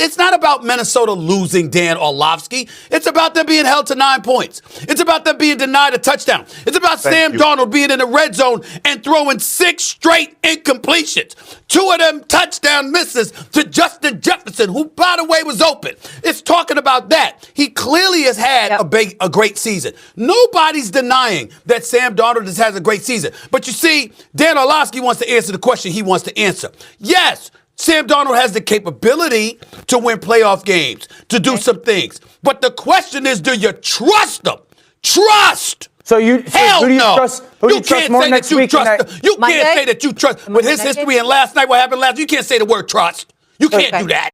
It's not about Minnesota losing Dan Orlovsky. It's about them being held to 9 points. It's about them being denied a touchdown. It's about Sam Darnold being in the red zone and throwing 6 straight incompletions. 2 of them touchdown misses to Justin Jefferson, who, by the way, was open. It's talking about that. He clearly has had a great season. Nobody's denying that Sam Darnold has a great season. But you see, Dan Orlovsky wants to answer the question he wants to answer. Yes, Sam Darnold has the capability to win playoff games, to do some things. But the question is, do you trust him? Trust! So who do you no. trust? Who do you trust more next week? You can't say that you trust. With his history and last night, what happened last night, you can't say the word trust. You can't do that.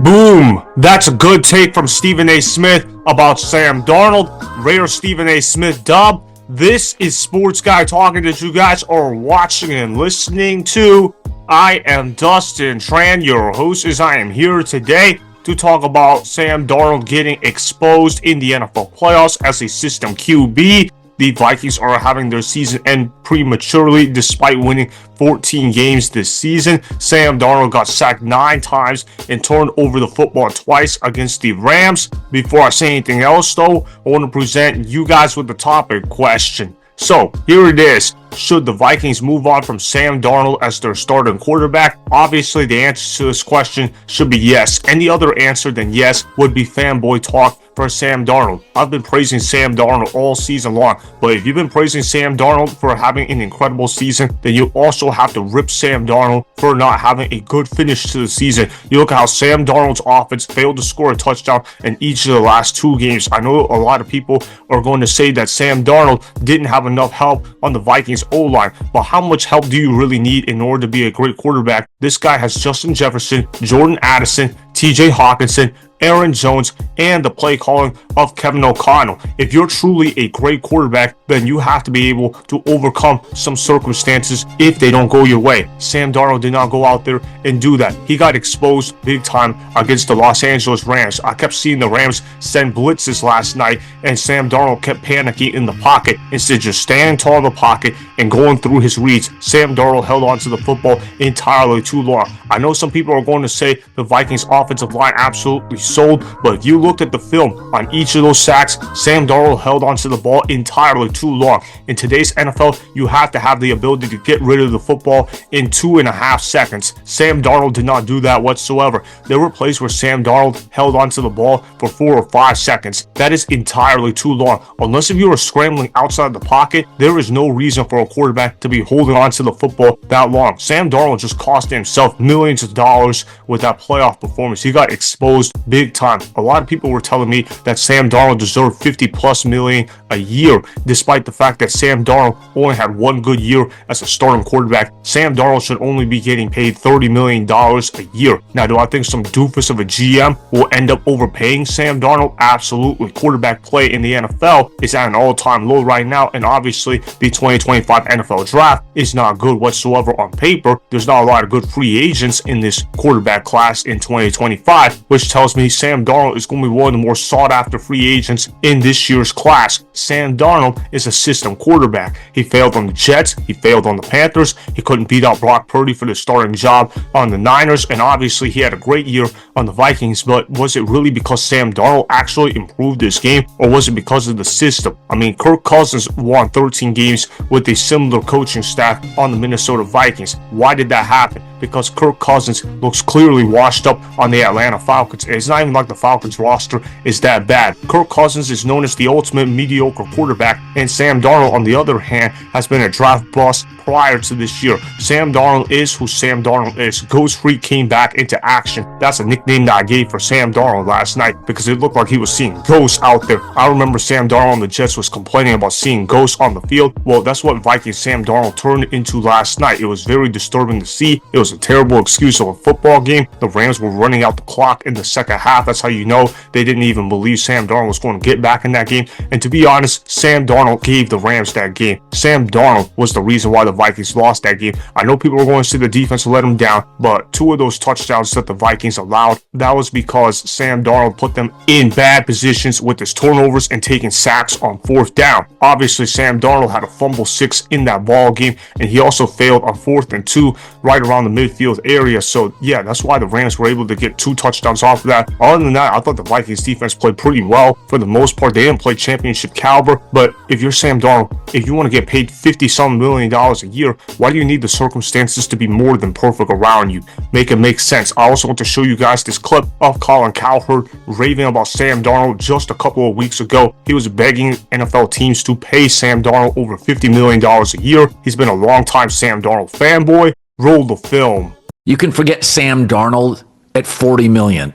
Boom! That's a good take from Stephen A. Smith about Sam Darnold. Rare Stephen A. Smith dub. This is Sports Guy talking that you guys are watching and listening to. I am Dustin Tran, your host, as I am here today to talk about Sam Darnold getting exposed in the NFL playoffs as a system QB. The Vikings are having their season end prematurely despite winning 14 games this season. Sam Darnold got sacked 9 times and turned over the football twice against the Rams. Before I say anything else, though, I want to present you guys with the topic question. So, here it is. Should the Vikings move on from Sam Darnold as their starting quarterback? Obviously, the answer to this question should be yes. Any other answer than yes would be fanboy talk for Sam Darnold. I've been praising Sam Darnold all season long, but if you've been praising Sam Darnold for having an incredible season, then you also have to rip Sam Darnold for not having a good finish to the season. You look at how Sam Darnold's offense failed to score a touchdown in each of the last 2 games. I know a lot of people are going to say that Sam Darnold didn't have enough help on the Vikings O-line, but how much help do you really need in order to be a great quarterback? This guy has Justin Jefferson, Jordan Addison, TJ Hockenson, Aaron Jones, and the play calling of Kevin O'Connell. If you're truly a great quarterback, then you have to be able to overcome some circumstances if they don't go your way. Sam Darnold did not go out there and do that. He got exposed big time against the Los Angeles Rams. I kept seeing the Rams send blitzes last night, and Sam Darnold kept panicking in the pocket instead of just standing tall in the pocket and going through his reads. Sam Darnold held on to the football entirely too long. I know some people are going to say the Vikings offensive line absolutely sold, but if you looked at the film on each of those sacks, Sam Darnold held onto the ball entirely too long. In today's NFL, you have to have the ability to get rid of the football in 2.5 seconds. Sam Darnold did not do that whatsoever. There were plays where Sam Darnold held onto the ball for 4 or 5 seconds. That is entirely too long. Unless if you are scrambling outside the pocket, there is no reason for a quarterback to be holding onto the football that long. Sam Darnold just cost himself millions of dollars with that playoff performance. He got exposed big time. A lot of people were telling me that Sam Darnold deserved $50+ million a year, despite the fact that Sam Darnold only had 1 good year as a starting quarterback. Sam Darnold should only be getting paid $30 million a year. Now, do I think some doofus of a GM will end up overpaying Sam Darnold? Absolutely. Quarterback play in the NFL is at an all-time low right now, and obviously the 2025 NFL draft is not good whatsoever on paper. There's not a lot of good free agents in this quarterback class in 2025, which tells me Sam Darnold is going to be one of the more sought-after free agents in this year's class. Sam Darnold is a system quarterback. He failed on the Jets. He failed on the Panthers. He couldn't beat out Brock Purdy for the starting job on the Niners, and obviously he had a great year on the Vikings, but was it really because Sam Darnold actually improved this game, or was it because of the system? I mean, Kirk Cousins won 13 games with a similar coaching staff on the Minnesota Vikings. Why did that happen? Because Kirk Cousins looks clearly washed up on the Atlanta Falcons. It's not even like the Falcons roster is that bad. Kirk Cousins is known as the ultimate mediocre quarterback, and Sam Darnold, on the other hand, has been a draft bust prior to this year. Sam Darnold is who Sam Darnold is. Ghost Freak came back into action. That's a nickname that I gave for Sam Darnold last night because it looked like he was seeing ghosts out there. I remember Sam Darnold on the Jets was complaining about seeing ghosts on the field. Well, that's what Vikings Sam Darnold turned into last night. It was very disturbing to see. It was a terrible excuse of a football game. The Rams were running out the clock in the second half. That's how you know they didn't even believe Sam Darnold was going to get back in that game. And to be honest, Sam Darnold gave the Rams that game. Sam Darnold was the reason why the Vikings lost that game. I know people are going to say the defense let them down, but 2 of those touchdowns that the Vikings allowed, that was because Sam Darnold put them in bad positions with his turnovers and taking sacks on 4th down. Obviously, Sam Darnold had a fumble 6 in that ball game, and he also failed on 4th and 2 right around the midfield area. So yeah, that's why the Rams were able to get 2 touchdowns off of that. Other than that, I thought the Vikings defense played pretty well for the most part. They didn't play championship caliber, but if you're Sam Darnold, if you want to get paid $50-some million a year, why do you need the circumstances to be more than perfect around you? Make it make sense. I also want to show you guys this clip of Colin Cowherd raving about Sam Darnold just a couple of weeks ago. He was begging NFL teams to pay Sam Darnold over $50 million a year. He's been a long-time Sam Darnold fanboy. Roll the film. You can forget Sam Darnold at $40 million.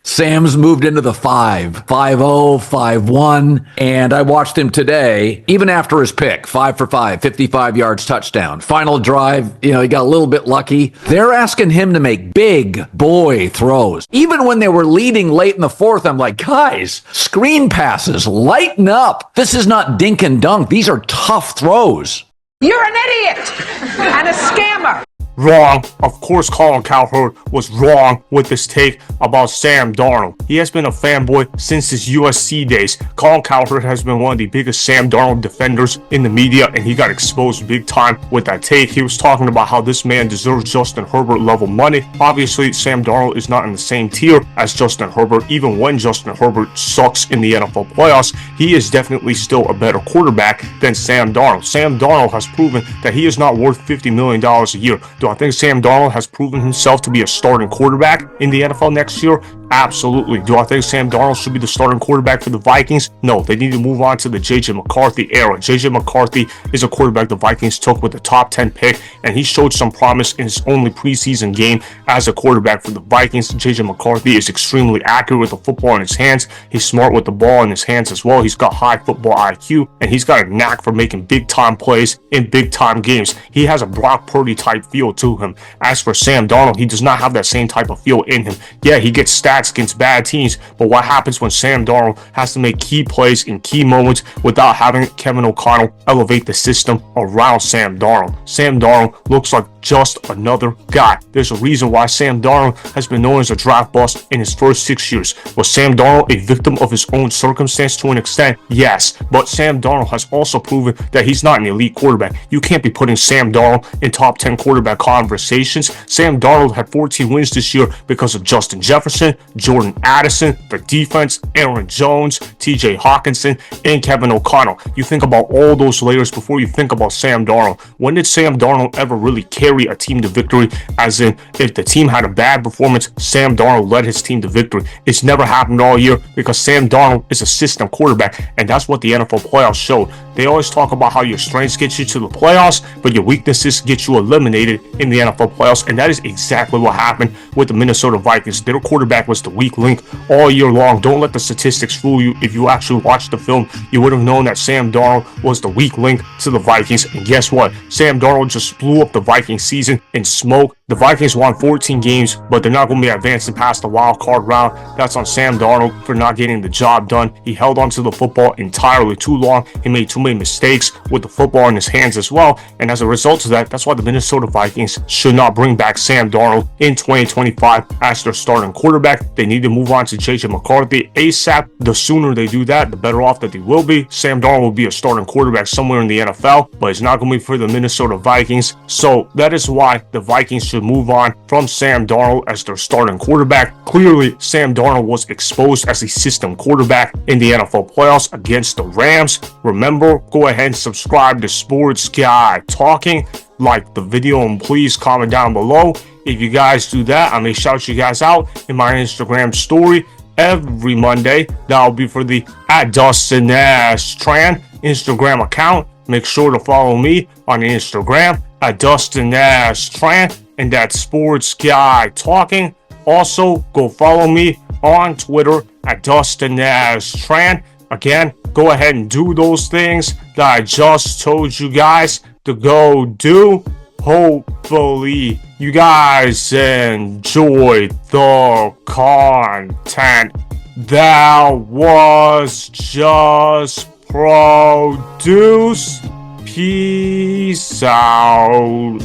Sam's moved into the 5-0, 5-1, and I watched him today, even after his pick, 5 for 5, 55 yards, touchdown. Final drive, he got a little bit lucky. They're asking him to make big boy throws. Even when they were leading late in the 4th, I'm like, guys, screen passes, lighten up. This is not dink and dunk. These are tough throws. You're an idiot and a scammer. Wrong. Of course, Colin Cowherd was wrong with this take about Sam Darnold. He has been a fanboy since his USC days. Colin Cowherd has been one of the biggest Sam Darnold defenders in the media, and he got exposed big time with that take. He was talking about how this man deserves Justin Herbert level money. Obviously, Sam Darnold is not in the same tier as Justin Herbert. Even when Justin Herbert sucks in the NFL playoffs, he is definitely still a better quarterback than Sam Darnold. Sam Darnold has proven that he is not worth $50 million a year. Do I think Sam Darnold has proven himself to be a starting quarterback in the NFL next year? Absolutely. Do I think Sam Darnold should be the starting quarterback for the Vikings? No, they need to move on to the J.J. McCarthy era. J.J. McCarthy is a quarterback the Vikings took with the top 10 pick, and he showed some promise in his only preseason game as a quarterback for the Vikings. J.J. McCarthy is extremely accurate with the football in his hands. He's smart with the ball in his hands as well. He's got high football IQ, and he's got a knack for making big-time plays in big-time games. He has a Brock Purdy type feel to him. As for Sam Darnold, he does not have that same type of feel in him. Yeah, he gets stats against bad teams, but what happens when Sam Darnold has to make key plays in key moments without having Kevin O'Connell elevate the system around Sam Darnold? Sam Darnold looks like just another guy. There's a reason why Sam Darnold has been known as a draft bust in his first 6 years. Was Sam Darnold a victim of his own circumstance to an extent? Yes, but Sam Darnold has also proven that he's not an elite quarterback. You can't be putting Sam Darnold in top 10 quarterback conversations. Sam Darnold had 14 wins this year because of Justin Jefferson, Jordan Addison, the defense, Aaron Jones, TJ Hockenson, and Kevin O'Connell. You think about all those layers before you think about Sam Darnold. When did Sam Darnold ever really carry a team to victory? As in, if the team had a bad performance, Sam Darnold led his team to victory. It's never happened all year because Sam Darnold is a system quarterback, and that's what the NFL playoffs showed. They always talk about how your strengths get you to the playoffs, but your weaknesses get you eliminated in the NFL playoffs, and that is exactly what happened with the Minnesota Vikings. Their quarterback was the weak link all year long. Don't let the statistics fool you. If you actually watched the film, you would have known that Sam Darnold was the weak link to the Vikings, and guess what? Sam Darnold just blew up the Vikings season in smoke. The Vikings won 14 games, but they're not going to be advancing past the wild card round. That's on Sam Darnold for not getting the job done. He held onto the football entirely too long. He made too many mistakes with the football in his hands as well, and as a result of that, that's why the Minnesota Vikings should not bring back Sam Darnold in 2025 as their starting quarterback. They need to move on to J.J. McCarthy ASAP. The sooner they do that, the better off that they will be. Sam Darnold will be a starting quarterback somewhere in the NFL, but it's not going to be for the Minnesota Vikings. So that is why the Vikings should move on from Sam Darnold as their starting quarterback. Clearly, Sam Darnold was exposed as a system quarterback in the NFL playoffs against the Rams. Remember, go ahead and subscribe to Sports Guy Talking. Like the video and please comment down below. If you guys do that, I may shout you guys out in my Instagram story every Monday. That'll be for the @DustinNashTran Instagram account. Make sure to follow me on Instagram @DustinNashTran, and that's Sports Guy Talking. Also, go follow me on Twitter @DustinNashTran. Again, go ahead and do those things that I just told you guys to go do. Hopefully, you guys enjoyed the content that was just produced. Peace out.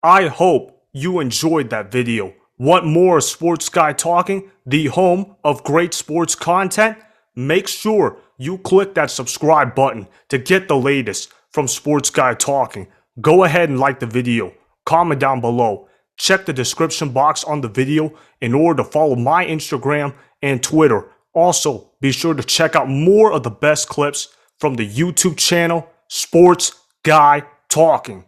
I hope you enjoyed that video. Want more Sports Guy Talking, the home of great sports content? Make sure you click that subscribe button to get the latest from Sports Guy Talking. Go ahead and like the video, comment down below, check the description box on the video in order to follow my Instagram and Twitter. Also, be sure to check out more of the best clips from the YouTube channel, Sports Guy Talking.